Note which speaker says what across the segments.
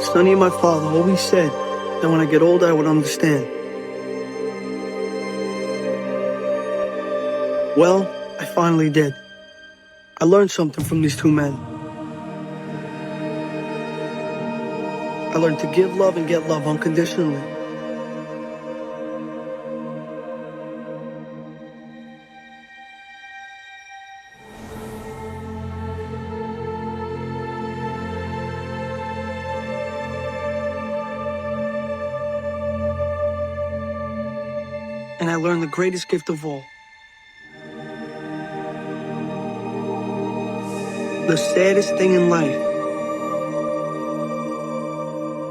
Speaker 1: Sonny and my father always said that when I get older I would understand. Well, I finally did. I learned something from these two men. I learned to give love and get love unconditionally. And I learned the greatest gift of all. The saddest thing in life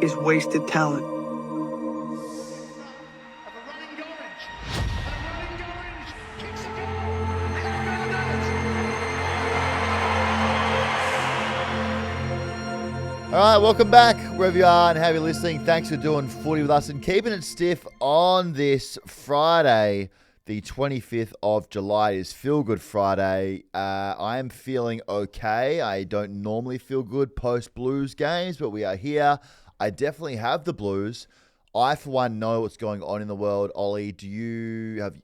Speaker 1: is wasted talent.
Speaker 2: All right, welcome back, wherever you are and how you're listening. Thanks for doing Footy with us and keeping it stiff on this Friday, the 25th of July. It is Feel Good Friday. I am feeling okay. I don't normally feel good post-Blues games, but we are here. I definitely have the Blues. I, for one, know what's going on in the world. Ollie,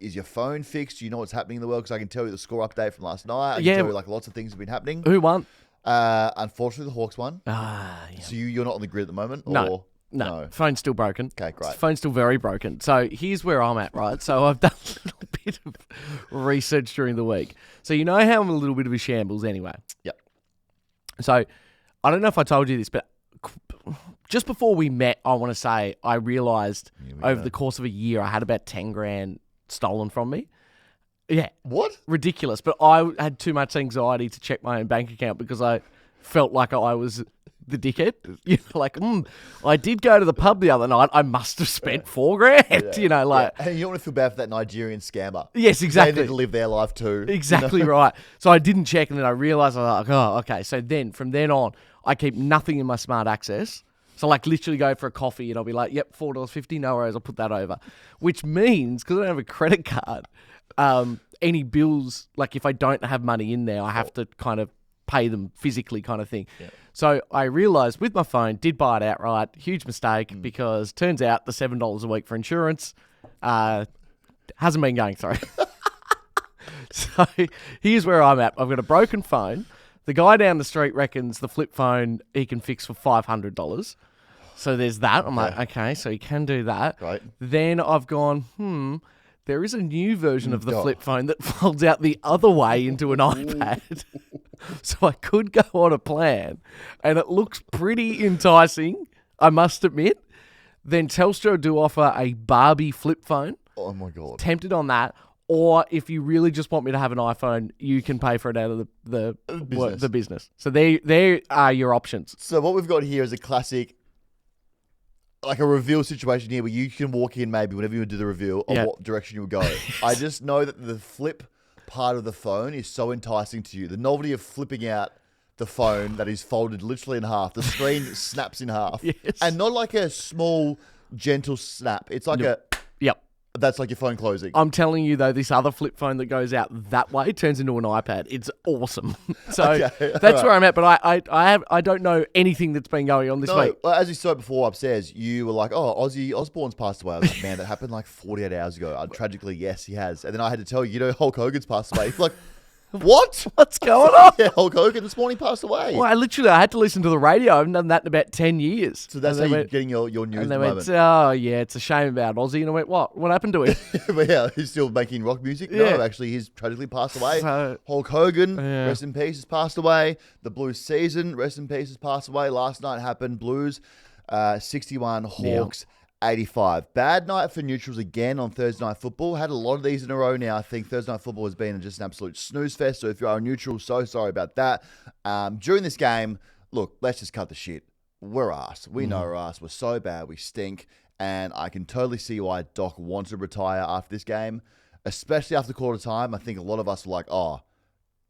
Speaker 2: is your phone fixed? Do you know what's happening in the world? Because I can tell you the score update from last night. I can tell you lots of things have been happening.
Speaker 3: Who won?
Speaker 2: Unfortunately, the Hawks won.
Speaker 3: Yeah.
Speaker 2: So you're not on the grid at the moment?
Speaker 3: No. No. Phone's still broken.
Speaker 2: Okay, great.
Speaker 3: Phone's still very broken. So here's where I'm at, right? So I've done a little bit of research during the week. So you know how I'm a little bit of a shambles anyway?
Speaker 2: Yep.
Speaker 3: So I don't know if I told you this, but just before we met, I want to say I realised over the course of a year I had about 10 grand stolen from me. Yeah.
Speaker 2: What?
Speaker 3: Ridiculous. But I had too much anxiety to check my own bank account because I felt like I was the dickhead. You know, like, I did go to the pub the other night. I must have spent 4 grand.
Speaker 2: Yeah.
Speaker 3: You know, like.
Speaker 2: Yeah. And you don't want to feel bad for that Nigerian scammer.
Speaker 3: Yes, exactly.
Speaker 2: They need to live their life too.
Speaker 3: Exactly right. So I didn't check, and then I realised I was like, oh, okay. So then, from then on, I keep nothing in my smart access. So like literally go for a coffee and I'll be like, yep, $4.50, no worries, I'll put that over. Which means, because I don't have a credit card, any bills, like if I don't have money in there, I have to kind of pay them physically kind of thing. Yeah. So I realised with my phone, did buy it outright, huge mistake because turns out the $7 a week for insurance hasn't been going through. So here's where I'm at. I've got a broken phone. The guy down the street reckons the flip phone he can fix for $500. So there's that. I'm like, okay, so he can do that.
Speaker 2: Right.
Speaker 3: Then I've gone, there is a new version of the flip phone that folds out the other way into an iPad. So I could go on a plan, and it looks pretty enticing, I must admit. Then Telstra do offer a Barbie flip phone.
Speaker 2: Oh, my God.
Speaker 3: Tempted on that. Or if you really just want me to have an iPhone, you can pay for it out of the business. So there are your options.
Speaker 2: So what we've got here is a classic, like a reveal situation here where you can walk in maybe whenever you do the reveal of what direction you would go. I just know that the flip part of the phone is so enticing to you. The novelty of flipping out the phone that is folded literally in half. The screen snaps in half.
Speaker 3: Yes.
Speaker 2: And not like a small, gentle snap. It's like
Speaker 3: Yep.
Speaker 2: That's like your phone closing.
Speaker 3: I'm telling you, though, this other flip phone that goes out that way turns into an iPad. It's awesome. So that's where I'm at. But I don't know anything that's been going on this week.
Speaker 2: Well, as you saw before upstairs, you were like, oh, Ozzy Osbourne's passed away. I was like, man, that happened like 48 hours ago. Tragically, yes, he has. And then I had to tell you, Hulk Hogan's passed away. Like, what?
Speaker 3: What's going on?
Speaker 2: Yeah, Hulk Hogan this morning passed away.
Speaker 3: Well, I had to listen to the radio. I haven't done that in about 10 years.
Speaker 2: So that's how you're getting your news at the moment.
Speaker 3: And they went, oh, yeah, it's a shame about Ozzy. And I went, what? What happened to him?
Speaker 2: But yeah, he's still making rock music?
Speaker 3: Yeah.
Speaker 2: No, actually, he's tragically passed away.
Speaker 3: So,
Speaker 2: Hulk Hogan, rest in peace, has passed away. The Blues season, rest in peace, has passed away. Last night happened, Blues, 61, Hawks, 85. Bad night for neutrals again on Thursday Night Football. Had a lot of these in a row now. I think Thursday Night Football has been just an absolute snooze fest. So if you are a neutral, so sorry about that. During this game, look, let's just cut the shit. We're ass. We know we're ass. We're so bad. We stink. And I can totally see why Doc wants to retire after this game, especially after quarter time. I think a lot of us were like, oh,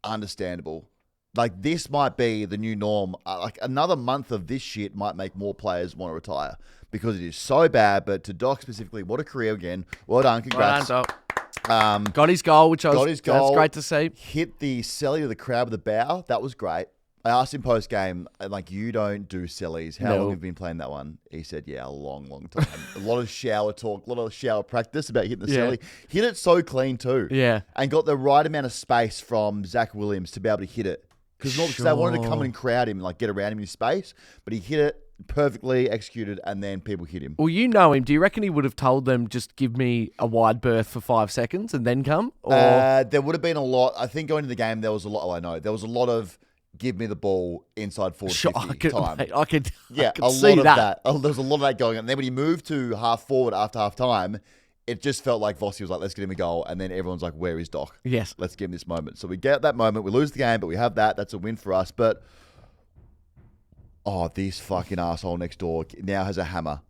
Speaker 2: understandable. Like, this might be the new norm. Like, another month of this shit might make more players want to retire because it is so bad. But to Doc specifically, what a career again. Well done. Congrats.
Speaker 3: Well done, Doc. Got his goal, which
Speaker 2: That's
Speaker 3: great to see.
Speaker 2: Hit the celly of the crowd with the bow. That was great. I asked him post game, like, you don't do sillies. How
Speaker 3: No.
Speaker 2: long have you been playing that one? He said, yeah, a long, long time. A lot of shower talk, a lot of shower practice about hitting the
Speaker 3: Yeah.
Speaker 2: silly. Hit it so clean too.
Speaker 3: Yeah.
Speaker 2: And got the right amount of space from Zach Williams to be able to hit it. Because they wanted to come
Speaker 3: Sure.
Speaker 2: and crowd him, like get around him in his space. But he hit it perfectly, executed, and then people hit him.
Speaker 3: Well, you know him. Do you reckon he would have told them, just give me a wide berth for 5 seconds and then come? Or
Speaker 2: There would have been a lot. I think going to the game, there was a lot. Oh, I know. There was a lot of give me the ball inside 40,
Speaker 3: Sure,
Speaker 2: 50 time.
Speaker 3: mate, I could
Speaker 2: Yeah,
Speaker 3: I could
Speaker 2: a
Speaker 3: see
Speaker 2: lot of
Speaker 3: that.
Speaker 2: that. There was a lot of that going on. And then when he moved to half forward after half time, it just felt like Vossi was like, let's get him a goal. And then everyone's like, where is Doc?
Speaker 3: Yes.
Speaker 2: Let's give him this moment. So we get that moment. We lose the game, but we have that. That's a win for us. But, this fucking asshole next door now has a hammer.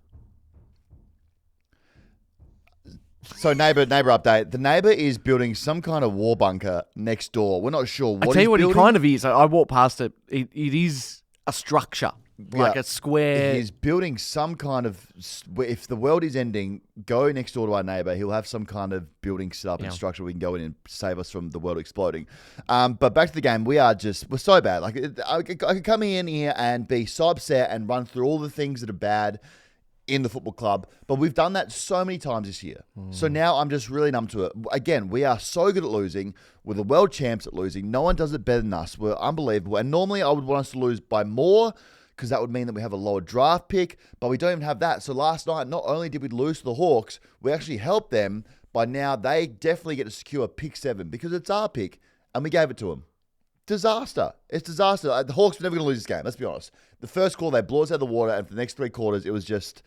Speaker 2: So neighbor update. The neighbor is building some kind of war bunker next door. We're not sure what
Speaker 3: I tell you what,
Speaker 2: building.
Speaker 3: he kind of is. I walked past it. It is a structure, like
Speaker 2: Yeah.
Speaker 3: a square.
Speaker 2: He's building some kind of. If the world is ending, go next door to our neighbor. He'll have some kind of building set up and structure we can go in and save us from the world exploding. But back to the game, we're so bad. Like I could come in here and be so upset and run through all the things that are bad in the football club, but we've done that so many times this year. So now I'm just really numb to it. Again, we are so good at losing. We're the world champs at losing. No one does it better than us. We're unbelievable. And normally I would want us to lose by more because that would mean that we have a lower draft pick, but we don't even have that. So last night, not only did we lose to the Hawks, we actually helped them by now they definitely get to secure pick 7 because it's our pick and we gave it to them. Disaster. It's disaster. The Hawks were never going to lose this game, let's be honest. The first quarter, they blew us out of the water, and for the next 3 quarters, it was just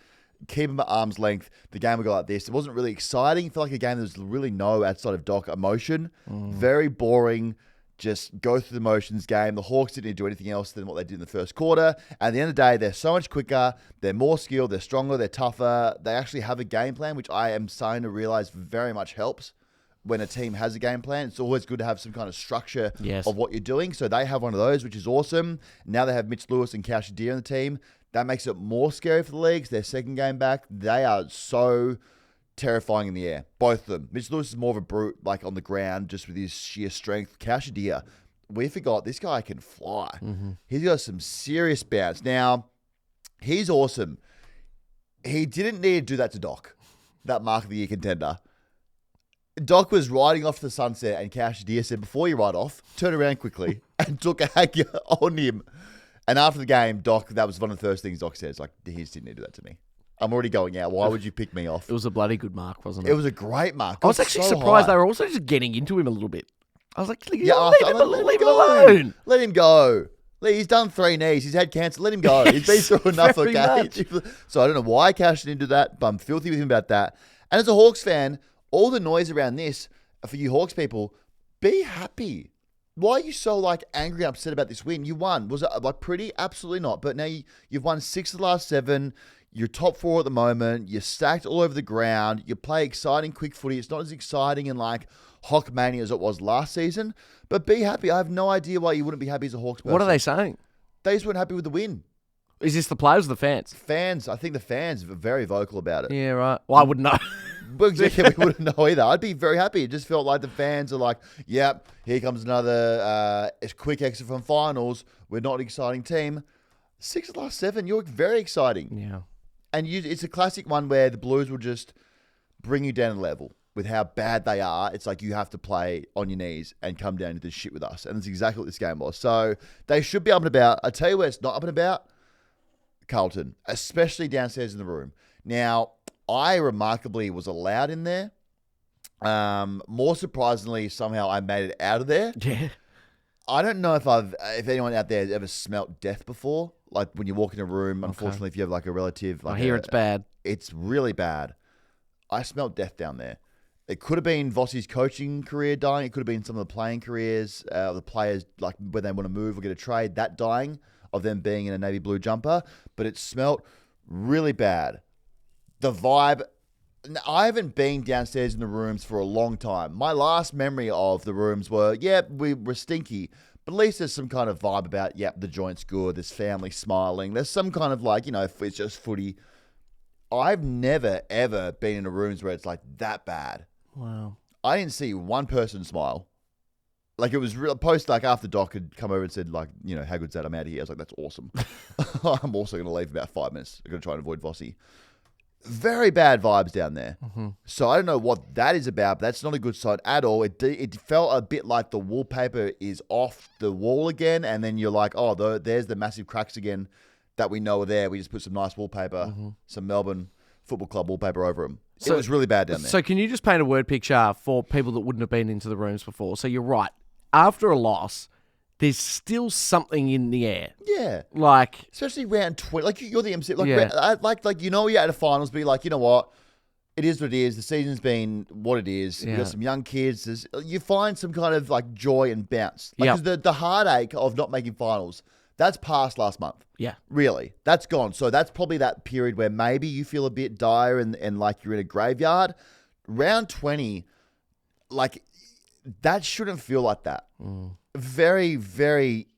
Speaker 2: keep them at arm's length. The game would go like this. It wasn't really exciting. It felt like a game that was really no outside of Doc emotion. Very boring. Just go through the motions game. The Hawks didn't need to do anything else than what they did in the first quarter. At the end of the day, they're so much quicker. They're more skilled. They're stronger. They're tougher. They actually have a game plan, which I am starting to realize very much helps. When a team has a game plan, it's always good to have some kind of structure of what you're doing. So they have one of those, which is awesome. Now they have Mitch Lewis and Cash Deer on the team. That makes it more scary for the leagues. Their second game back, they are so terrifying in the air. Both of them. Mitch Lewis is more of a brute, like on the ground, just with his sheer strength. Cash Deer, we forgot this guy can fly. He's got some serious bounce. Now, he's awesome. He didn't need to do that to Doc, that Mark of the Year contender. Doc was riding off to the sunset and Cash Deer said, before you ride off, turn around quickly and took a hack on him. And after the game, Doc, that was one of the first things Doc says, like, he just didn't need to do that to me. I'm already going out. Why would you pick me off?
Speaker 3: It was a bloody good mark, wasn't it?
Speaker 2: It was a great mark.
Speaker 3: I was actually
Speaker 2: so
Speaker 3: surprised
Speaker 2: high.
Speaker 3: they were also just getting into him a little bit. I was like, leave
Speaker 2: I'm
Speaker 3: him
Speaker 2: like,
Speaker 3: alone.
Speaker 2: Let him go. He's done 3 knees. He's had cancer. Let him go. He's been through enough,
Speaker 3: very
Speaker 2: okay?
Speaker 3: much.
Speaker 2: So I don't know why Cash didn't do that, but I'm filthy with him about that. And as a Hawks fan, all the noise around this, for you Hawks people, be happy. Why are you so angry and upset about this win? You won. Was it pretty? Absolutely not. But now you've won 6 of the last 7. You're top 4 at the moment. You're stacked all over the ground. You play exciting, quick footy. It's not as exciting and Hawk Mania as it was last season. But be happy. I have no idea why you wouldn't be happy as a Hawks person.
Speaker 3: What are they saying?
Speaker 2: They just weren't happy with the win.
Speaker 3: Is this the players or the fans?
Speaker 2: Fans, I think the fans are very vocal about it.
Speaker 3: Yeah, right. Well, I wouldn't know.
Speaker 2: Well, exactly, we wouldn't know either. I'd be very happy. It just felt like the fans are like, yep, here comes another quick exit from finals. We're not an exciting team. 6 of the last 7, you're very exciting.
Speaker 3: Yeah.
Speaker 2: And it's a classic one where the Blues will just bring you down a level with how bad they are. It's like you have to play on your knees and come down to this shit with us. And that's exactly what this game was. So they should be up and about. I tell you where it's not up and about. Carlton, especially downstairs in the room. Now, I remarkably was allowed in there. More surprisingly, somehow I made it out of there.
Speaker 3: Yeah.
Speaker 2: I don't know if anyone out there has ever smelt death before. Like when you walk in a room, unfortunately, if you have a relative.
Speaker 3: I hear it's bad.
Speaker 2: It's really bad. I smelt death down there. It could have been Vossi's coaching career dying. It could have been some of the playing careers, the players when they want to move or get a trade, that dying of them being in a navy blue jumper. But it smelt really bad. The vibe. I haven't been downstairs in the rooms for a long time. My last memory of the rooms were, we were stinky. But at least there's some kind of vibe about, the joint's good. There's family smiling. There's some kind of if it's just footy. I've never, ever been in a rooms where it's that bad.
Speaker 3: Wow.
Speaker 2: I didn't see one person smile. Like it was real post like after Doc had come over and said like, you know, how good's that? I'm out of here. I was like, that's awesome. I'm also going to leave in about 5 minutes. I'm going to try and avoid Vossi. Very bad vibes down there.
Speaker 3: Mm-hmm.
Speaker 2: So I don't know what that is about, but that's not a good sign at all. It felt a bit like the wallpaper is off the wall again. And then you're like, oh, there's the massive cracks again that we know are there. We just put some nice wallpaper, some Melbourne Football Club wallpaper over them. It was really bad down there.
Speaker 3: So can you just paint a word picture for people that wouldn't have been into the rooms before? So you're right. After a loss, there's still something in the air.
Speaker 2: Yeah.
Speaker 3: Like,
Speaker 2: especially round 20. Like, you're the MC. Like,
Speaker 3: Yeah.
Speaker 2: like you know, you're at a finals, be like, you know what? It is what it is. The season's been what it is.
Speaker 3: Yeah.
Speaker 2: You've got some young kids. You find some kind of, like, joy and bounce. Like,
Speaker 3: Yep.
Speaker 2: 'cause the heartache of not making finals, that's past last month.
Speaker 3: yeah.
Speaker 2: Really. That's gone. So that's probably that period where maybe you feel a bit dire and like you're in a graveyard. Round 20, like, that shouldn't feel like that. Very, very,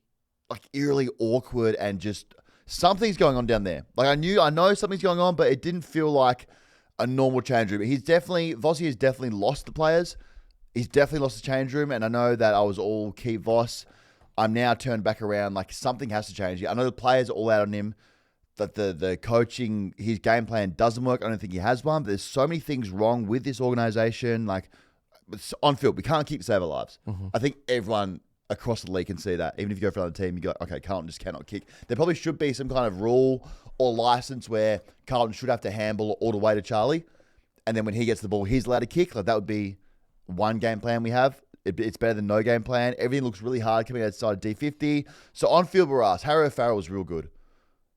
Speaker 2: like, eerily awkward and just something's going on down there. Like, I know something's going on, but it didn't feel like a normal change room. Vossi has definitely lost the players. He's definitely lost the change room, and I know that I was all keep Voss. I'm now turned back around. Like, something has to change. I know the players are all out on him, that the coaching, his game plan doesn't work. I don't think he has one, but there's so many things wrong with this organization. Like, on field, we can't keep save our lives. I think everyone across the league can see that. Even if you go for another team, you go, okay, Carlton just cannot kick. There probably should be some kind of rule or license where Carlton should have to handball all the way to Charlie, and then when he gets the ball, he's allowed to kick. Like, that would be one game plan we have. It's better than no game plan. Everything looks really hard coming outside of D50. So on field, we're asked. Harry O'Farrell was real good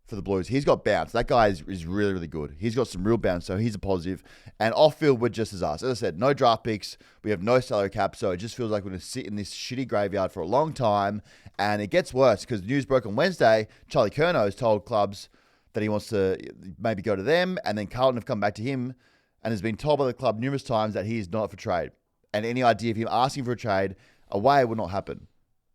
Speaker 2: for the Blues. He's got bounce. That guy is really, really good. He's got some real bounce, so he's a positive. And off-field, we're just as us. As I said, no draft picks. We have no salary cap, so it just feels like we're going to sit in this shitty graveyard for a long time. And it gets worse because the news broke on Wednesday. Charlie Curnow has told clubs that he wants to maybe go to them, and then Carlton have come back to him and has been told by the club numerous times that he is not for trade. And any idea of him asking for a trade away will not happen.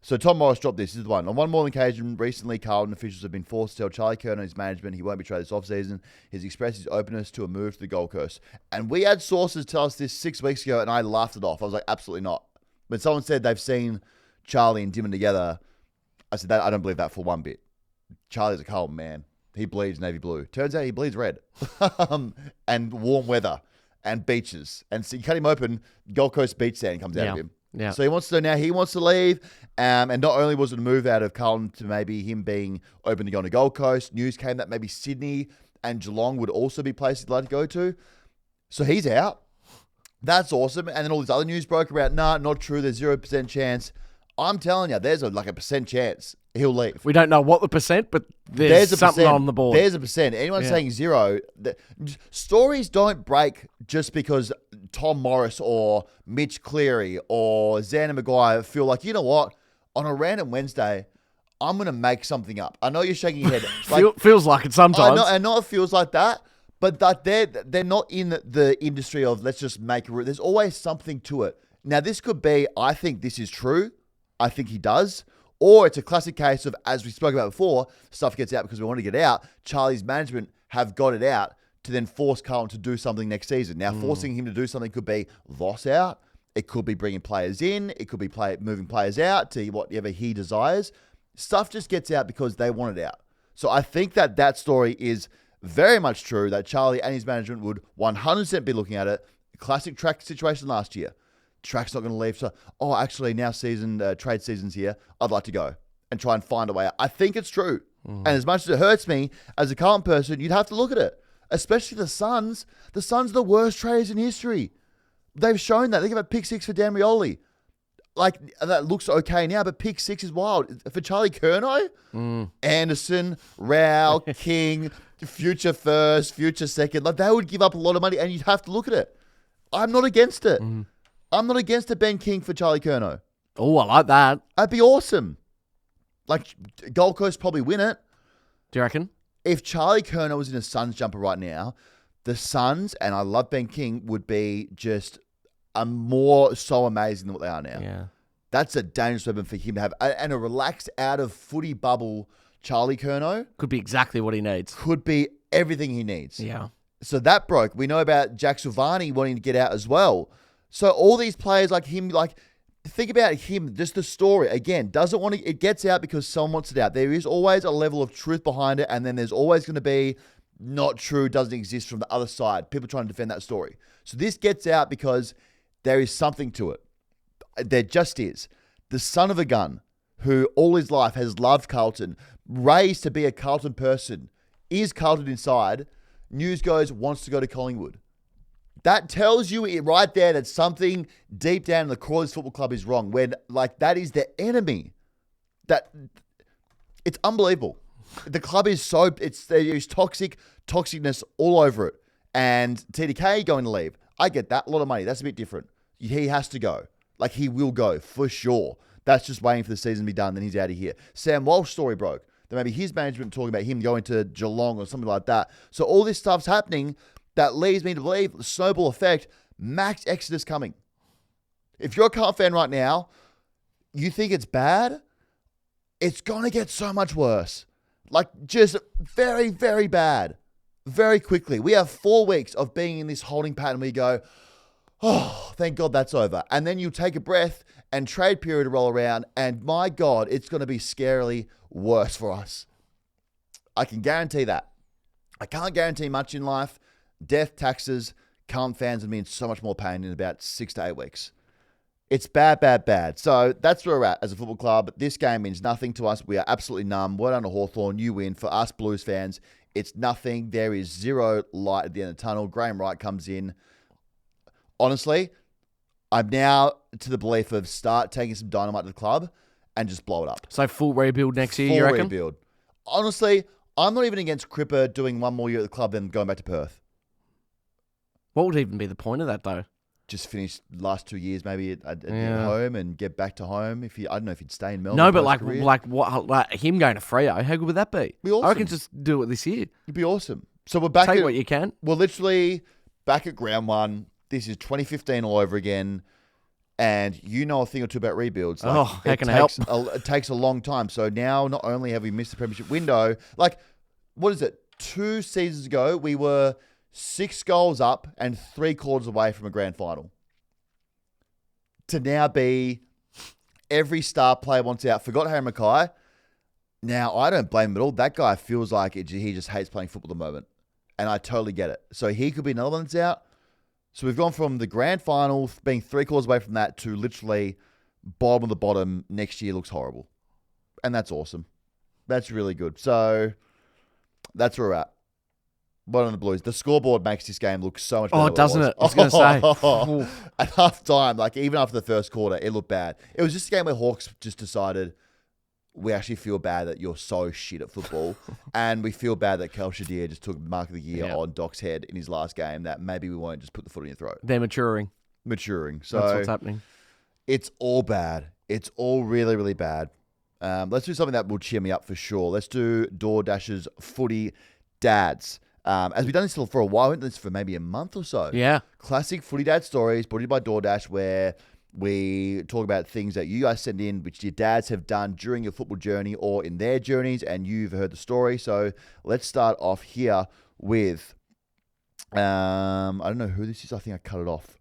Speaker 2: So Tom Morris dropped this. This is the one. On one more occasion, recently, Carlton officials have been forced to tell Charlie Curnow and his management he won't be traded this offseason. He's expressed his openness to a move to the Gold Coast. And we had sources tell us this 6 weeks ago, and I laughed it off. I was like, absolutely not. When someone said they've seen Charlie and Dimon together, I said, I don't believe that for one bit. Charlie's a Carlton man. He bleeds navy blue. Turns out he bleeds red. And warm weather. And beaches. And so you cut him open, Gold Coast beach sand comes out of him.
Speaker 3: Yeah.
Speaker 2: So he wants to leave. And not only was it a move out of Carlton to maybe him being open to going to Gold Coast, news came that maybe Sydney and Geelong would also be places he'd like to go to. So he's out. That's awesome. And then all this other news broke about, not true. There's 0% chance. I'm telling you, there's like a percent chance he'll leave.
Speaker 3: We don't know what the percent, but there's
Speaker 2: a
Speaker 3: something
Speaker 2: percent.
Speaker 3: on the board.
Speaker 2: There's a percent. Anyone saying zero, stories don't break just because Tom Morris or Mitch Cleary or Xander Maguire feel like, you know what, on a random Wednesday, I'm going to make something up. I know you're shaking your head. Like,
Speaker 3: feels like it sometimes.
Speaker 2: I know it feels like that, but that they're not in the industry of let's just make a. There's always something to it. Now, this could be, I think this is true. I think he does. Or it's a classic case of, as we spoke about before, stuff gets out because we want to get out. Charlie's management have got it out to then force Carlton to do something next season. Now, forcing him to do something could be Voss out. It could be bringing players in. It could be moving players out to whatever he desires. Stuff just gets out because they want it out. So I think that story is very much true, that Charlie and his management would 100% be looking at it. Classic track situation last year. Track's not going to leave. So, actually, now trade season's here. I'd like to go and try and find a way out. I think it's true. And as much as it hurts me, as a Carlton person, you'd have to look at it. Especially the Suns. The Suns are the worst traders in history. They've shown that. They give a pick 6 for Dan Rioli. Like, that looks okay now, but pick 6 is wild. For Charlie Curnow, Anderson, Rao, King, future first, future second. Like, they would give up a lot of money, and you'd have to look at it. I'm not against it. I'm not against a Ben King for Charlie Curnow.
Speaker 3: Oh, I like that.
Speaker 2: That'd be awesome. Like, Gold Coast probably win it.
Speaker 3: Do you reckon?
Speaker 2: If Charlie Curnow was in a Suns jumper right now, the Suns, and I love Ben King, would be just so amazing than what they are now.
Speaker 3: Yeah.
Speaker 2: That's a dangerous weapon for him to have. And a relaxed, out of footy bubble Charlie Curnow
Speaker 3: Could be exactly what he needs.
Speaker 2: could be everything he needs.
Speaker 3: Yeah.
Speaker 2: So that broke. We know about Jack Silvani wanting to get out as well. So all these players like him, like think about him, just the story. Again, doesn't want to, it gets out because someone wants it out. There is always a level of truth behind it, and then there's always going to be not true, doesn't exist from the other side. People trying to defend that story. So this gets out because there is something to it. There just is. The son of a gun, who all his life has loved Carlton, raised to be a Carlton person, is Carlton inside, news goes, wants to go to Collingwood. That tells you right there that something deep down in the core of this football club is wrong. When, like, that is the enemy. It's unbelievable. The club is there's toxicness all over it. And TDK going to leave. I get that. A lot of money. That's a bit different. He has to go. Like, he will go for sure. That's just waiting for the season to be done. Then he's out of here. Sam Walsh's story broke. Then maybe his management talking about him going to Geelong or something like that. So all this stuff's happening that leads me to believe the snowball effect, max exodus coming. If you're a Carlton fan right now, you think it's bad, it's going to get so much worse. Like, just very, very bad. Very quickly. We have 4 weeks of being in this holding pattern where you go, oh, thank God that's over. And then you take a breath and trade period to roll around, and my God, it's going to be scarily worse for us. I can guarantee that. I can't guarantee much in life. Death, taxes, Carlton fans have been in so much more pain in about 6 to 8 weeks. It's bad, bad, bad. So that's where we're at as a football club. This game means nothing to us. We are absolutely numb. Well done to Hawthorn. You win. For us Blues fans, it's nothing. There is zero light at the end of the tunnel. Graham Wright comes in. Honestly, I'm now to the belief of start taking some dynamite to the club and just blow it up.
Speaker 3: So full rebuild next year, you reckon?
Speaker 2: Full rebuild. Honestly, I'm not even against Cripper doing one more year at the club than going back to Perth.
Speaker 3: What would even be the point of that, though?
Speaker 2: Just finish the last 2 years maybe at home and get back to home. I don't know if he'd stay in Melbourne.
Speaker 3: No, but like him going to Freo, how good would that be?
Speaker 2: Be awesome.
Speaker 3: I reckon just do it this year.
Speaker 2: It'd be awesome. So we're back.
Speaker 3: Take what you can.
Speaker 2: We're literally back at ground one. This is 2015 all over again. And you know a thing or two about rebuilds. Like,
Speaker 3: how can I help?
Speaker 2: It takes a long time. So now not only have we missed the premiership window, like, what is it? 2 seasons ago, we were 6 goals up and 3/4 away from a grand final. To now be every star player wants out. Forgot Harry Mackay. Now, I don't blame him at all. That guy feels like he just hates playing football at the moment. And I totally get it. So he could be another one that's out. So we've gone from the grand final being 3/4 away from that to literally bottom of the bottom. Next year looks horrible. And that's awesome. That's really good. So that's where we're at. Well on the Blues. The scoreboard makes this game look so much better.
Speaker 3: Oh, doesn't it? I was going to say.
Speaker 2: At half time, like even after the first quarter, it looked bad. It was just a game where Hawks just decided, we actually feel bad that you're so shit at football. And we feel bad that Kel Shadir just took Mark of the Year on Doc's head in his last game, that maybe we won't just put the foot in your throat.
Speaker 3: They're maturing.
Speaker 2: So
Speaker 3: that's what's happening.
Speaker 2: It's all bad. It's all really, really bad. Let's do something that will cheer me up for sure. Let's do DoorDash's Footy Dads. As we've done this for a while, we've done this for maybe a month or so.
Speaker 3: Yeah.
Speaker 2: Classic Footy Dad stories brought to you by DoorDash, where we talk about things that you guys send in, which your dads have done during your football journey or in their journeys, and you've heard the story. So let's start off here with, I don't know who this is. I think I cut it off.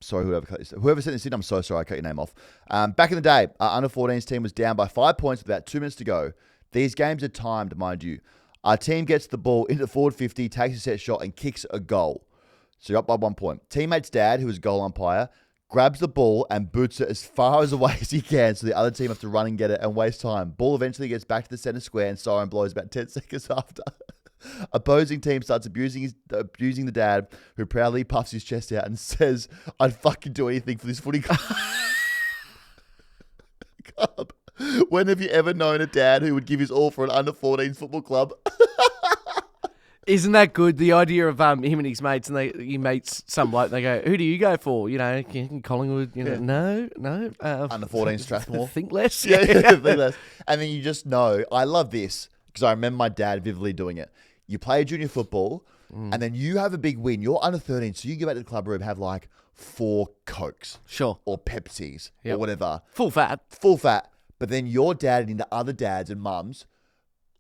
Speaker 2: Sorry, whoever sent this in, I'm so sorry I cut your name off. Back in the day, our under-14s team was down by 5 points with about 2 minutes to go. These games are timed, mind you. Our team gets the ball into the forward 50, takes a set shot, and kicks a goal. So you're up by 1 point. Teammate's dad, who is a goal umpire, grabs the ball and boots it as far away as he can, so the other team have to run and get it and waste time. Ball eventually gets back to the center square, and siren blows about 10 seconds after. Opposing team starts abusing the dad, who proudly puffs his chest out and says, "I'd fucking do anything for this footy club." When have you ever known a dad who would give his all for an under-14s football club?
Speaker 3: Isn't that good? The idea of him and his mates, and he meets some bloke, and they go, "Who do you go for?" You know, Collingwood. You know, no.
Speaker 2: Under-14 Strathmore.
Speaker 3: Think less.
Speaker 2: Yeah, think less. And then you just know. I love this because I remember my dad vividly doing it. You play junior football, and then you have a big win. You're under-13, so you go back to the club room, have like 4 Cokes,
Speaker 3: sure,
Speaker 2: or Pepsis, or whatever,
Speaker 3: full fat.
Speaker 2: But then your dad and the other dads and mums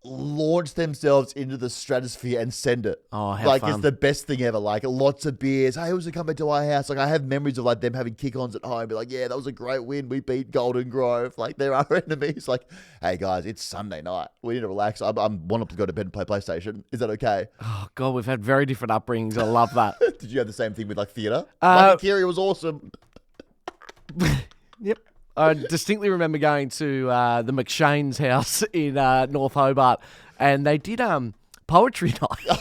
Speaker 2: launch themselves into the stratosphere and send it.
Speaker 3: Oh, how
Speaker 2: like
Speaker 3: fun.
Speaker 2: it's the best thing ever. Like lots of beers. Hey, who's coming to our house? Like I have memories of like them having kick-ons at home. Be like, yeah, that was a great win. We beat Golden Grove. Like they're our enemies. Like, hey guys, it's Sunday night. We need to relax. I'm wanting to go to bed and play PlayStation. Is that okay?
Speaker 3: Oh, God, we've had very different upbringings. I love that.
Speaker 2: Did you have the same thing with like theatre? Like Akira was awesome.
Speaker 3: Yep. I distinctly remember going to the McShane's house in North Hobart, and they did poetry night.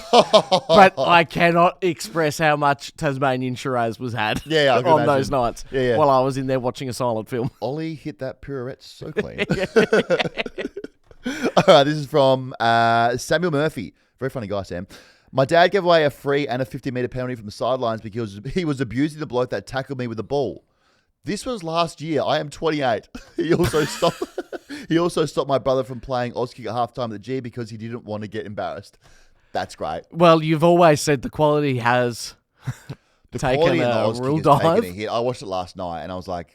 Speaker 3: But I cannot express how much Tasmanian Shiraz was had
Speaker 2: Yeah, I can
Speaker 3: on
Speaker 2: imagine.
Speaker 3: those nights
Speaker 2: Yeah.
Speaker 3: while I was in there watching a silent film.
Speaker 2: Ollie hit that pirouette so clean. All right, this is from Samuel Murphy. Very funny guy, Sam. My dad gave away a free and a 50-metre penalty from the sidelines because he was abusing the bloke that tackled me with the ball. This was last year. I am 28. He also stopped my brother from playing Auskick at halftime at the G because he didn't want to get embarrassed. That's great.
Speaker 3: Well, you've always said the quality has
Speaker 2: The
Speaker 3: taken
Speaker 2: quality in the
Speaker 3: a
Speaker 2: Auskick
Speaker 3: real
Speaker 2: has
Speaker 3: dive.
Speaker 2: taken a hit. I watched it last night and I was like,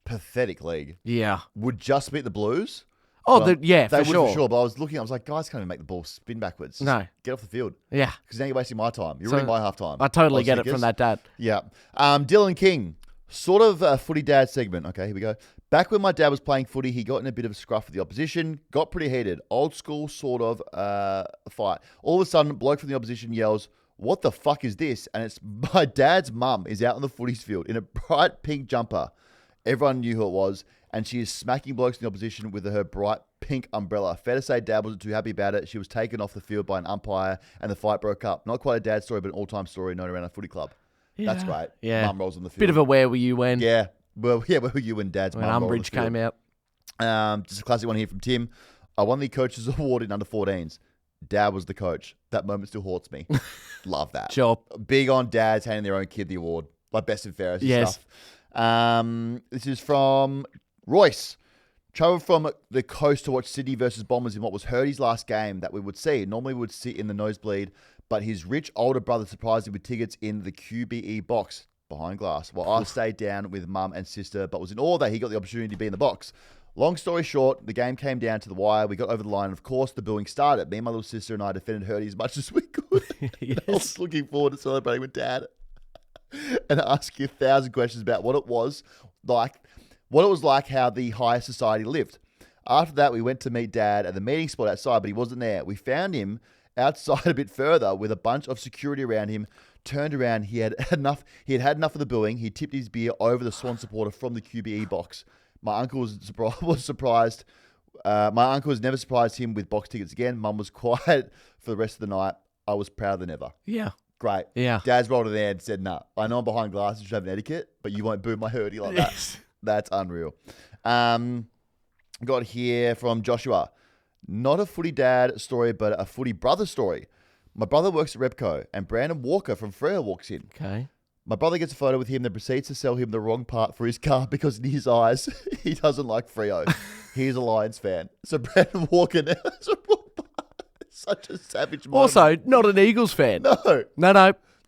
Speaker 2: pathetic league.
Speaker 3: Yeah.
Speaker 2: Would just beat the Blues.
Speaker 3: Oh,
Speaker 2: Well,
Speaker 3: yeah,
Speaker 2: they
Speaker 3: for
Speaker 2: would
Speaker 3: sure.
Speaker 2: But I was looking, I was like, guys can't even make the ball spin backwards. Just
Speaker 3: No.
Speaker 2: Get off the field.
Speaker 3: Yeah.
Speaker 2: Because now you're wasting my time. You're
Speaker 3: So,
Speaker 2: ruining my half time.
Speaker 3: I totally get it
Speaker 2: Aussickers.
Speaker 3: from that dad.
Speaker 2: Yeah. Dylan King, sort of a footy dad segment. Okay, here we go. Back when my dad was playing footy, he got in a bit of a scruff with the opposition, got pretty heated. Old school sort of fight. All of a sudden, bloke from the opposition yells, "What the fuck is this?" And it's my dad's mum is out on the footies field in a bright pink jumper. Everyone knew who it was, and she is smacking blokes in the opposition with her bright pink umbrella. Fair to say, Dad wasn't too happy about it. She was taken off the field by an umpire, and the fight broke up. Not quite a dad story, but an all-time story known around a footy club. That's great.
Speaker 3: Yeah.
Speaker 2: Mum rolls on the field.
Speaker 3: Bit of a where were you when?
Speaker 2: Yeah. Well, yeah, where were you when Dad's
Speaker 3: When
Speaker 2: mum rolled on the
Speaker 3: Umbridge
Speaker 2: field?
Speaker 3: came out.
Speaker 2: Just a classic one here from Tim. I won the coach's award in under 14s. Dad was the coach. That moment still haunts me. Love that.
Speaker 3: Sure.
Speaker 2: Big on dads handing their own kid the award. Like best and fairest and
Speaker 3: Yes.
Speaker 2: stuff. This is from Royce. Travelled from the coast to watch Sydney versus Bombers in what was Hurdy's last game that we would see. Normally we would sit in the nosebleed, but his rich older brother surprised him with tickets in the QBE box behind glass, while I stayed down with mum and sister, but was in awe that he got the opportunity to be in the box. Long story short, the game came down to the wire. We got over the line, and of course, the booing started. Me and my little sister and I defended Hurdy as much as we could. I was looking forward to celebrating with Dad and asking 1,000 questions about what it was like how the higher society lived. After that, we went to meet Dad at the meeting spot outside, but he wasn't there. We found him outside a bit further with a bunch of security around him. Turned around, he had had enough of the booing. He tipped his beer over the Swan supporter from the QBE box. My uncle was surprised. My uncle has never surprised him with box tickets again. Mum was quiet for the rest of the night. I was prouder than ever.
Speaker 3: Yeah.
Speaker 2: Great.
Speaker 3: Yeah.
Speaker 2: Dad's rolled in there and said, nah, I know I'm behind glass and should have an etiquette, but you won't boo my Hurdy like that.
Speaker 3: Yes.
Speaker 2: That's unreal. Got here from Joshua. Not a footy dad story, but a footy brother story. My brother works at Repco, and Brandon Walker from Freo walks in.
Speaker 3: Okay.
Speaker 2: My brother gets a photo with him, then proceeds to sell him the wrong part for his car because in his eyes, he doesn't like Freo. He's a Lions fan. So Brandon Walker now has a wrong part. Such a savage moment.
Speaker 3: Also, not an Eagles fan.
Speaker 2: No.
Speaker 3: No.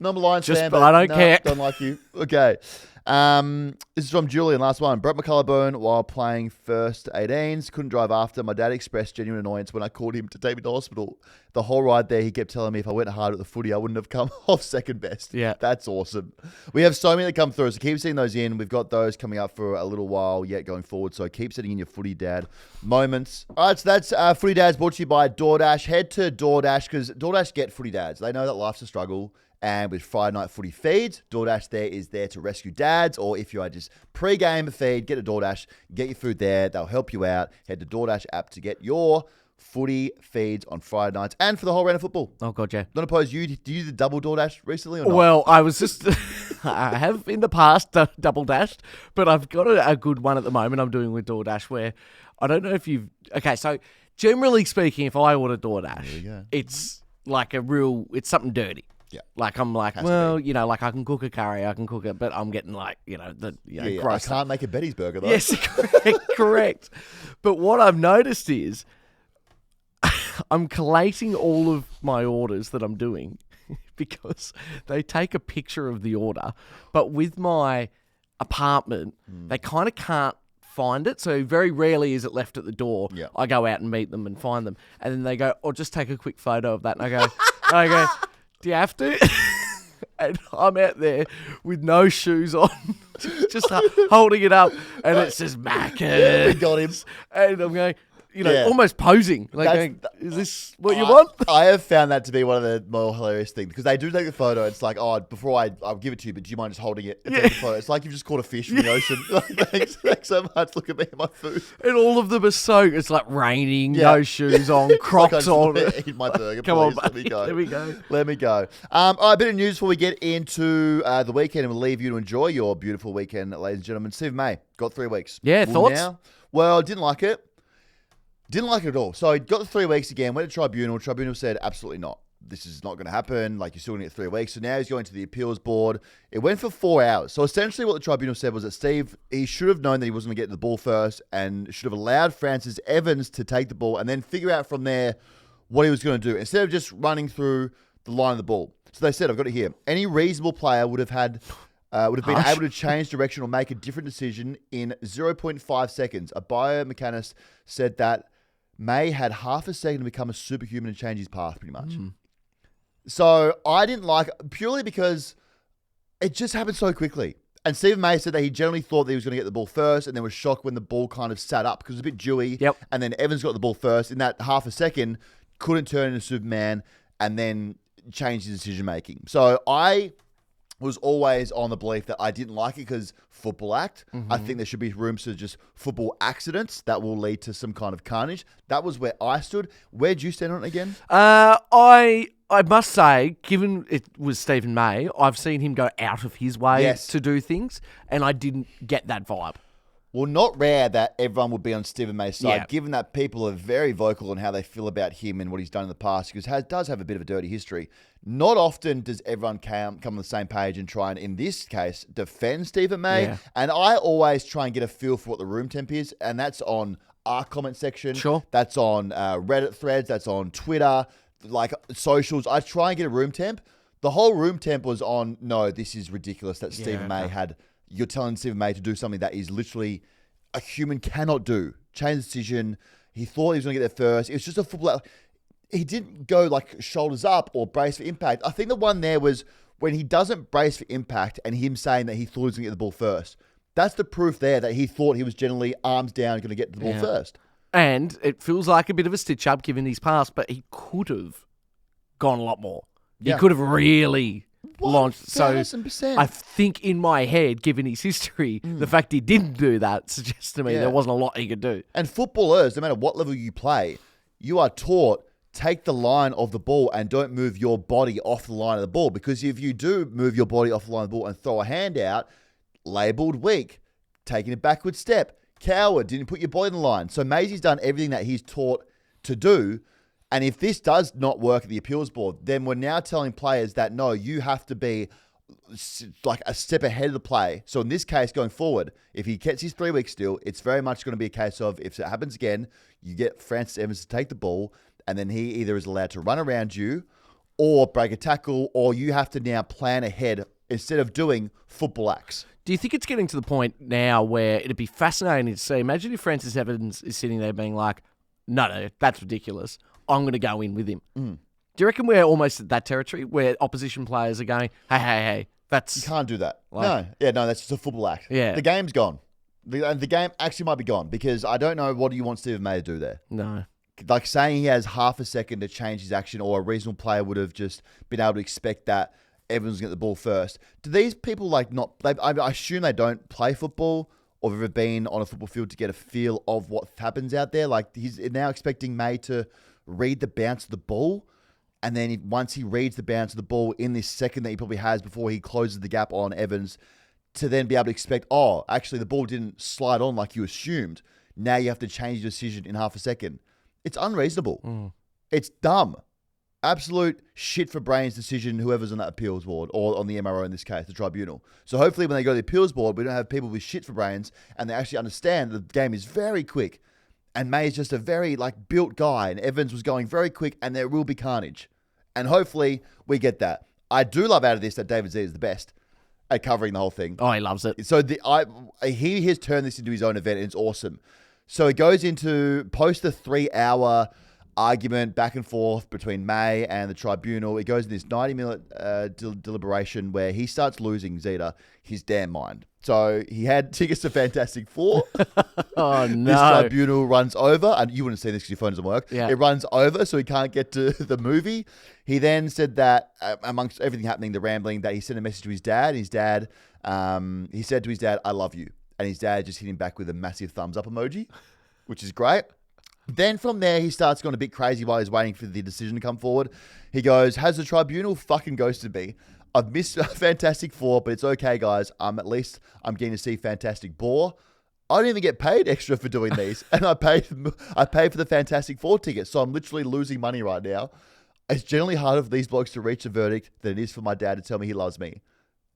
Speaker 2: No, I'm a Lions
Speaker 3: Just-
Speaker 2: fan,
Speaker 3: but
Speaker 2: but
Speaker 3: I don't care.
Speaker 2: Don't like you. Okay. This is from Julian, last one. Broke my collarbone while playing first 18s. Couldn't drive after. My dad expressed genuine annoyance when I called him to take me to hospital. The whole ride there, he kept telling me if I went hard at the footy, I wouldn't have come off second best.
Speaker 3: Yeah.
Speaker 2: That's awesome. We have so many that come through, so keep sending those in. We've got those coming up for a little while yet going forward, so keep sending in your footy dad moments. All right, so that's Footy Dads brought to you by DoorDash. Head to DoorDash because DoorDash get footy dads. They know that life's a struggle. And with Friday Night Footy feeds, DoorDash there is there to rescue dads. Or if you are just pre-game feed, get a DoorDash, get your food there. They'll help you out. Head to DoorDash app to get your footy feeds on Friday nights and for the whole round of football.
Speaker 3: Oh, God, yeah.
Speaker 2: Not opposed. Do you the double DoorDash recently or not?
Speaker 3: Well, I was just... I have in the past double dashed, but I've got a good one at the moment I'm doing with DoorDash where I don't know if you've... Okay, so generally speaking, if I order DoorDash, it's like it's something dirty.
Speaker 2: Yeah.
Speaker 3: Like, I'm like, well, you know, like I can cook a curry, I can cook it, but I'm getting like, you know,
Speaker 2: I
Speaker 3: gross.
Speaker 2: can't make a Betty's burger though.
Speaker 3: Yes, correct. But what I've noticed is I'm collating all of my orders that I'm doing because they take a picture of the order, but with my apartment, they kind of can't find it. So very rarely is it left at the door.
Speaker 2: Yeah.
Speaker 3: I go out and meet them and find them. And then they go, "Oh, just take a quick photo of that." And I go, "Do you have to?" And I'm out there with no shoes on, just holding it up, and it says Macca's.
Speaker 2: We got him.
Speaker 3: And I'm going,
Speaker 2: Yeah.
Speaker 3: almost posing. Like,
Speaker 2: That's-
Speaker 3: going, is this what you want?
Speaker 2: I have found that to be one of the more hilarious things because they do take the photo. It's like, oh, before I'll give it to you, but do you mind just holding it and take the photo? It's like you've just caught a fish from the ocean. Like, thanks so much. Look at me and my food.
Speaker 3: And all of them are it's like raining,
Speaker 2: Yeah.
Speaker 3: no shoes on, Crocs on.
Speaker 2: Eat my burger,
Speaker 3: Come on,
Speaker 2: please. Let me go.
Speaker 3: There we go.
Speaker 2: Let me go. All right, a bit of news before we get into the weekend, and we'll leave you to enjoy your beautiful weekend, ladies and gentlemen. Steve May got 3 weeks.
Speaker 3: Yeah, thoughts?
Speaker 2: Well, didn't like it. Didn't like it at all. So he got the 3 weeks again, went to Tribunal. Tribunal said, absolutely not. This is not going to happen. Like, you're still going to get 3 weeks. So now he's going to the appeals board. It went for 4 hours. So essentially what the Tribunal said was that Steve, he should have known that he wasn't going to get the ball first and should have allowed Francis Evans to take the ball and then figure out from there what he was going to do instead of just running through the line of the ball. So they said, I've got it here. Any reasonable player would have been able to change direction or make a different decision in 0.5 seconds. A biomechanist said that May had half a second to become a superhuman and change his path, pretty much. So I didn't like it purely because it just happened so quickly. And Stephen May said that he generally thought that he was going to get the ball first and then was shocked when the ball kind of sat up because it was a bit dewy.
Speaker 3: Yep.
Speaker 2: And then Evans got the ball first. In that half a second, couldn't turn into Superman and then change his decision making. So I was always on the belief that I didn't like it because football act. I think there should be room for just football accidents that will lead to some kind of carnage. That was where I stood. Where'd you stand on it again?
Speaker 3: I must say, given it was Stephen May, I've seen him go out of his way
Speaker 2: Yes.
Speaker 3: to do things, and I didn't get that vibe.
Speaker 2: Well, not rare that everyone would be on Stephen May's side,
Speaker 3: Yeah.
Speaker 2: given that people are very vocal on how they feel about him and what he's done in the past, because he does have a bit of a dirty history. Not often does everyone come on the same page and try and, in this case, defend Stephen May.
Speaker 3: Yeah.
Speaker 2: And I always try and get a feel for what the room temp is, and that's on our comment section.
Speaker 3: Sure.
Speaker 2: That's on Reddit threads. That's on Twitter, like socials. I try and get a room temp. The whole room temp was on, no, this is ridiculous that Stephen May had. You're telling Stephen May to do something that is literally a human cannot do. Change the decision. He thought he was going to get there first. It was just a football. He didn't go like shoulders up or brace for impact. I think the one there was when he doesn't brace for impact and him saying that he thought he was going to get the ball first. That's the proof there that he thought he was generally arms down going to get the ball first.
Speaker 3: And it feels like a bit of a stitch up given his past, but he could have gone a lot more.
Speaker 2: Yeah.
Speaker 3: He could have really launched. So
Speaker 2: 1000%.
Speaker 3: I think in my head, given his history, the fact he didn't do that suggests to me there wasn't a lot he could do.
Speaker 2: And footballers, no matter what level you play, you are taught take the line of the ball and don't move your body off the line of the ball. Because if you do move your body off the line of the ball and throw a hand out, labelled weak, taking a backward step, coward, didn't put your body in the line. So Maisie's done everything that he's taught to do. And if this does not work at the appeals board, then we're now telling players that, no, you have to be like a step ahead of the play. So in this case, going forward, if he gets his 3 weeks still, it's very much going to be a case of if it happens again, you get Francis Evans to take the ball, and then he either is allowed to run around you or break a tackle, or you have to now plan ahead instead of doing football acts.
Speaker 3: Do you think it's getting to the point now where it'd be fascinating to see? Imagine if Francis Evans is sitting there being like, no, that's ridiculous. I'm going to go in with him. Do you reckon we're almost at that territory where opposition players are going, hey, that's...
Speaker 2: You can't do that.
Speaker 3: Like-
Speaker 2: No, that's just a football act.
Speaker 3: Yeah.
Speaker 2: The game's gone. The game actually might be gone because I don't know what you want Stephen May to do there.
Speaker 3: No.
Speaker 2: Like saying he has half a second to change his action, or a reasonable player would have just been able to expect that Evans will get the ball first. Do these people like not? I assume they don't play football or have ever been on a football field to get a feel of what happens out there. Like he's now expecting May to read the bounce of the ball, and then once he reads the bounce of the ball in this second that he probably has before he closes the gap on Evans, to then be able to expect, oh, actually the ball didn't slide on like you assumed. Now you have to change your decision in half a second. It's unreasonable. It's dumb. Absolute shit for brains decision, whoever's on that appeals board, or on the MRO in this case, the tribunal. So hopefully when they go to the appeals board, we don't have people with shit for brains and they actually understand that the game is very quick. And May is just a very built guy, and Evans was going very quick, and there will be carnage. And hopefully we get that. I do love out of this that David Z is the best. at covering the whole thing.
Speaker 3: Oh, he loves it.
Speaker 2: So he has turned this into his own event, and it's awesome. So it goes into post the 3-hour argument back and forth between May and the tribunal. It goes in this 90-minute deliberation where he starts losing Zeta his damn mind. So he had tickets to Fantastic Four.
Speaker 3: Oh, no.
Speaker 2: This tribunal runs over, and you wouldn't see this because your phone doesn't work.
Speaker 3: Yeah.
Speaker 2: It runs over, so he can't get to the movie. He then said that amongst everything happening, the rambling, that he sent a message to his dad. His dad, he said to his dad, "I love you," and his dad just hit him back with a massive thumbs up emoji, which is great. Then from there, he starts going a bit crazy while he's waiting for the decision to come forward. He goes, "Has the tribunal fucking ghosted me? I've missed Fantastic Four, but it's okay, guys. At least I'm getting to see Fantastic Four. I don't even get paid extra for doing these, and I paid for the Fantastic Four ticket, so I'm literally losing money right now. It's generally harder for these blokes to reach a verdict than it is for my dad to tell me he loves me.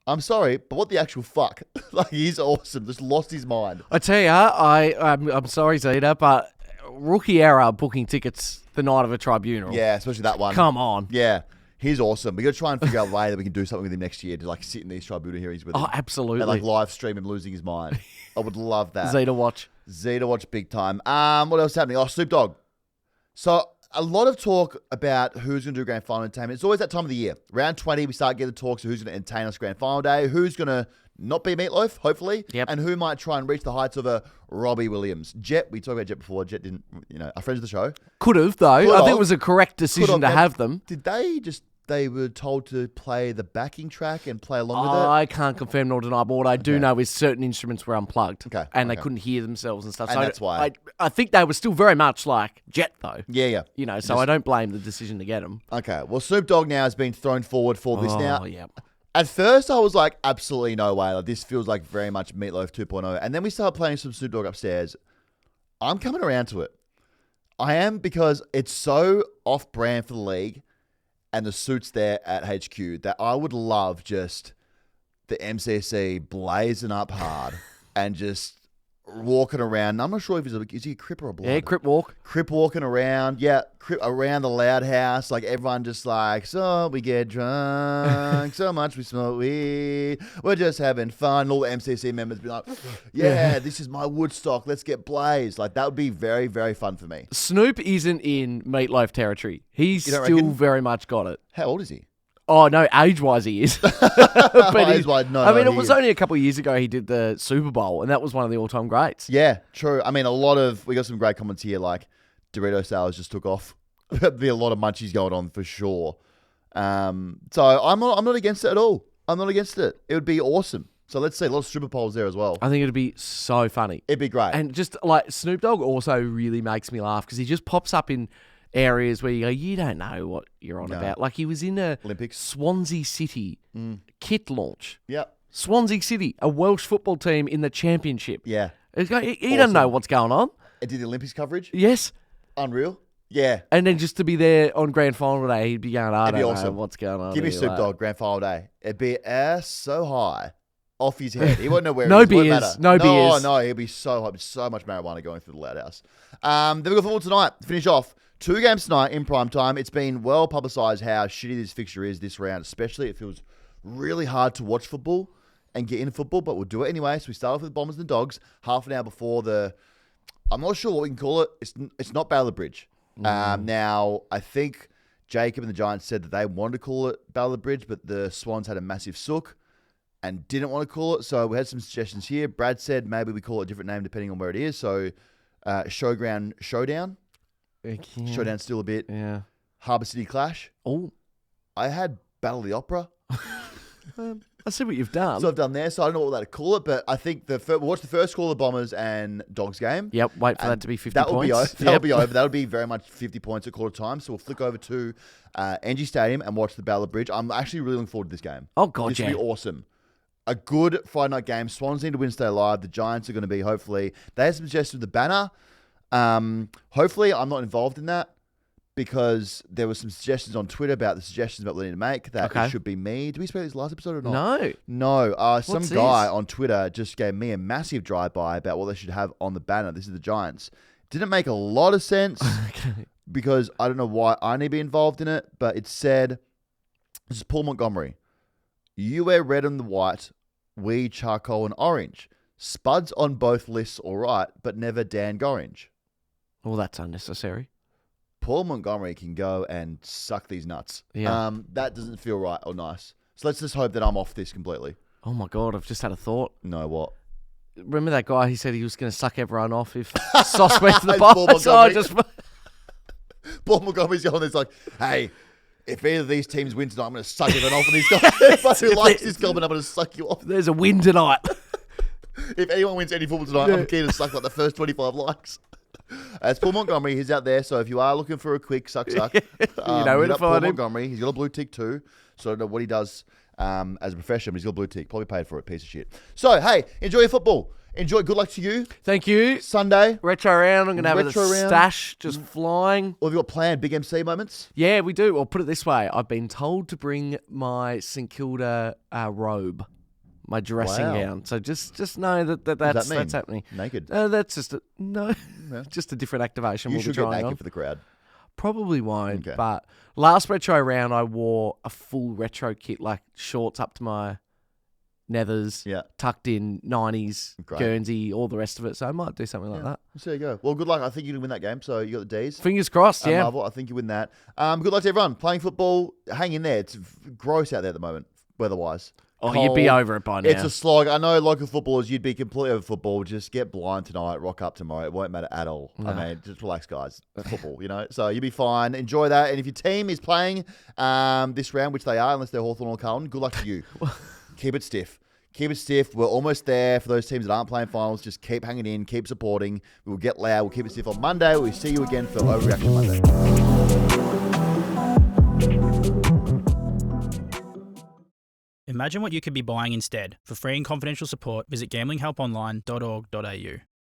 Speaker 2: I'm sorry, but what the actual fuck? Like, he's awesome. Just lost his mind."
Speaker 3: I tell you, I'm sorry, Zeta, but rookie error booking tickets the night of a tribunal.
Speaker 2: Yeah, especially that one.
Speaker 3: Come on.
Speaker 2: Yeah. He's awesome. We got to try and figure out a way that we can do something with him next year to like sit in these tribunal hearings with him.
Speaker 3: Oh, absolutely.
Speaker 2: And like live stream him losing his mind. I would love that.
Speaker 3: Zeta watch.
Speaker 2: Zeta watch big time. What else is happening? Oh, Snoop Dogg. So a lot of talk about who's going to do grand final entertainment. It's always that time of the year. Round 20, we start getting the talks of who's going to entertain us grand final day, who's going to not be Meatloaf, hopefully, and who might try and reach the heights of a Robbie Williams. Jet, we talked about Jet before. Jet didn't, our friends of the show.
Speaker 3: Could have, though. I think it was a correct decision to have them.
Speaker 2: Did they were told to play the backing track and play along with it?
Speaker 3: I can't confirm nor deny, but what I do know is certain instruments were unplugged. And they couldn't hear themselves and stuff.
Speaker 2: And
Speaker 3: so
Speaker 2: that's why.
Speaker 3: I think they were still very much like Jet, though.
Speaker 2: Yeah.
Speaker 3: So I don't blame the decision to get them.
Speaker 2: Okay. Well, Snoop Dogg now has been thrown forward for this now.
Speaker 3: Oh, yeah.
Speaker 2: At first, I was like, absolutely no way. Like, this feels like very much Meatloaf 2.0. And then we started playing some Snoop Dogg upstairs. I'm coming around to it. I am, because it's so off-brand for the league and the suits there at HQ that I would love just the MCC blazing up hard and just walking around. I'm not sure if is he a Crip or a Blood?
Speaker 3: Yeah, Crip walk.
Speaker 2: Crip walking around. Yeah, Crip around the loud house. Like, everyone just like, so we get drunk, so much we smoke weed. We're just having fun. And all the MCC members be like, yeah, this is my Woodstock. Let's get blazed. Like, that would be very, very fun for me.
Speaker 3: Snoop isn't in Meatloaf territory. He's still
Speaker 2: reckon?
Speaker 3: very much got it.
Speaker 2: How old is he?
Speaker 3: Oh, no, age-wise he is. But it was only a couple of years ago he did the Super Bowl, and that was one of the all-time greats.
Speaker 2: Yeah, true. I mean, we got some great comments here, like Dorito sales just took off. There'd be a lot of munchies going on for sure. So I'm not against it at all. I'm not against it. It would be awesome. So let's see, a lot of stripper poles there as well.
Speaker 3: I think it'd be so funny.
Speaker 2: It'd be great.
Speaker 3: And just like Snoop Dogg also really makes me laugh because he just pops up in areas where you go, you don't know what you're on about. Like, he was in a
Speaker 2: Olympics.
Speaker 3: Swansea City kit launch.
Speaker 2: Yep.
Speaker 3: Swansea City, a Welsh football team in the championship.
Speaker 2: Yeah.
Speaker 3: He doesn't know what's going on.
Speaker 2: It did the Olympics coverage.
Speaker 3: Yes.
Speaker 2: Unreal. Yeah.
Speaker 3: And then just to be there on grand final day, he'd be going, I don't know what's going on.
Speaker 2: Give me Snoop Dogg grand final day. It'd be ass so high off his head. He won't know where
Speaker 3: no
Speaker 2: it is.
Speaker 3: beers. No beers.
Speaker 2: No, he'll be so hot. So much marijuana going through the loud house. Then we got football tonight. To finish off. 2 games tonight in prime time. It's been well publicised how shitty this fixture is this round, especially. It feels really hard to watch football and get into football, but we'll do it anyway. So we start off with the Bombers and the Dogs, half an hour before I'm not sure what we can call it. It's not Battle of the Bridge. Now, I think Jacob and the Giants said that they wanted to call it Battle of the Bridge, but the Swans had a massive sook and didn't want to call it. So we had some suggestions here. Brad said maybe we call it a different name depending on where it is. So Showground Showdown. Showdown still a bit.
Speaker 3: Yeah.
Speaker 2: Harbour City Clash.
Speaker 3: Oh.
Speaker 2: I had Battle of the Opera.
Speaker 3: I see what you've done.
Speaker 2: So I've done there. So I don't know what to call it, but I think we'll watch the first call of the Bombers and Dogs game.
Speaker 3: Yep. Wait for that to be 50
Speaker 2: that
Speaker 3: points.
Speaker 2: That'll be over. That'll be very much 50 points at quarter time. So we'll flick over to NG Stadium and watch the Battle of the Bridge. I'm actually really looking forward to this game.
Speaker 3: Oh, God,
Speaker 2: This will be awesome. A good Friday night game. Swans need to win, stay alive. The Giants are going to be, hopefully. They had some suggestions with the banner. Hopefully I'm not involved in that, because there were some suggestions on Twitter about what we need to make that it should be me. Did we speak this last episode or not? No. Some guy on Twitter just gave me a massive drive-by about what they should have on the banner. This is the Giants. Didn't make a lot of sense because I don't know why I need to be involved in it, but it said, this is Paul Montgomery. You wear red and the white weed, charcoal, and orange. Spuds on both lists all right, but never Dan Gorringe.
Speaker 3: Well, that's unnecessary.
Speaker 2: Paul Montgomery can go and suck these nuts.
Speaker 3: Yeah.
Speaker 2: That doesn't feel right or nice. So let's just hope that I'm off this completely.
Speaker 3: Oh my God, I've just had a thought.
Speaker 2: No, what?
Speaker 3: Remember that guy? He said he was going to suck everyone off if Sauce went to the
Speaker 2: It's
Speaker 3: bar.
Speaker 2: Paul
Speaker 3: So I
Speaker 2: Montgomery.
Speaker 3: just
Speaker 2: Paul Montgomery's going there. It's like, hey, if either of these teams win tonight, I'm going to suck everyone off. And he's going, everyone who likes this comment, I'm going to suck you off.
Speaker 3: there's a win tonight.
Speaker 2: If anyone wins any football tonight, I'm keen to suck like the first 25 likes. It's Paul Montgomery. He's out there. So if you are looking for a quick suck,
Speaker 3: know where
Speaker 2: hit
Speaker 3: to
Speaker 2: up Paul
Speaker 3: find him.
Speaker 2: Montgomery. He's got a blue tick too. So I don't know what he does as a profession, but he's got a blue tick. Probably paid for it, piece of shit. So, hey, enjoy your football. Enjoy. Good luck to you.
Speaker 3: Thank you.
Speaker 2: Sunday.
Speaker 3: Retro round. I'm going to have
Speaker 2: Retro
Speaker 3: a
Speaker 2: round.
Speaker 3: stash just flying.
Speaker 2: Or have you got planned big MC moments?
Speaker 3: Yeah, we do. Well, put it this way. I've been told to bring my St Kilda robe, my dressing
Speaker 2: Wow.
Speaker 3: gown. So just know
Speaker 2: What does
Speaker 3: that's
Speaker 2: that mean?
Speaker 3: that's happening.
Speaker 2: Naked.
Speaker 3: That's just just a different activation.
Speaker 2: You
Speaker 3: we'll
Speaker 2: should
Speaker 3: be
Speaker 2: get
Speaker 3: trying
Speaker 2: naked
Speaker 3: on.
Speaker 2: for the crowd.
Speaker 3: Probably won't.
Speaker 2: Okay.
Speaker 3: But last retro round, I wore a full retro kit, like shorts up to my nethers,
Speaker 2: Yeah.
Speaker 3: tucked in 90s,
Speaker 2: Great.
Speaker 3: Guernsey, all the rest of it. So I might do something like that.
Speaker 2: So there you go. Well, good luck. I think you can win that game. So you got the D's.
Speaker 3: Fingers crossed. Yeah.
Speaker 2: Marvel, I think you win that. Good luck to everyone playing football. Hang in there. It's gross out there at the moment, weather-wise.
Speaker 3: Oh, you'd be
Speaker 2: Cold.
Speaker 3: over it by now.
Speaker 2: It's a slog. I know local footballers, you'd be completely over football. Just get blind tonight, rock up tomorrow. It won't matter at all.
Speaker 3: No.
Speaker 2: I mean, just relax, guys. It's football, you know? So you'll be fine. Enjoy that. And if your team is playing this round, which they are, unless they're Hawthorn or Carlton, good luck to you. Keep it stiff. Keep it stiff. We're almost there for those teams that aren't playing finals. Just keep hanging in. Keep supporting. We will get loud. We'll keep it stiff on Monday. We'll see you again for Overreaction Monday.
Speaker 4: Imagine what you could be buying instead. For free and confidential support, visit gamblinghelponline.org.au.